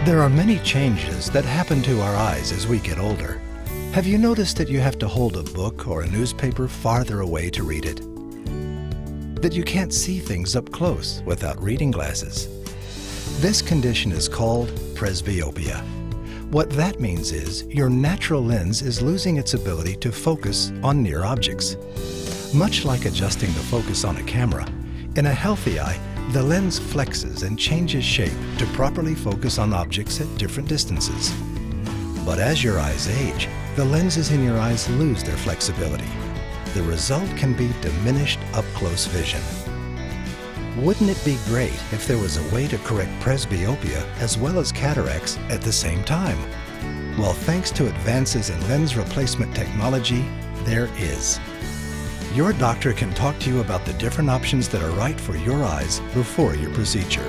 There are many changes that happen to our eyes as we get older. Have you noticed that you have to hold a book or a newspaper farther away to read it? That you can't see things up close without reading glasses? This condition is called presbyopia. What that means is your natural lens is losing its ability to focus on near objects. Much like adjusting the focus on a camera, in a healthy eye, the lens flexes and changes shape to properly focus on objects at different distances. But as your eyes age, the lenses in your eyes lose their flexibility. The result can be diminished up-close vision. Wouldn't it be great if there was a way to correct presbyopia as well as cataracts at the same time? Well, thanks to advances in lens replacement technology, there is. Your doctor can talk to you about the different options that are right for your eyes before your procedure.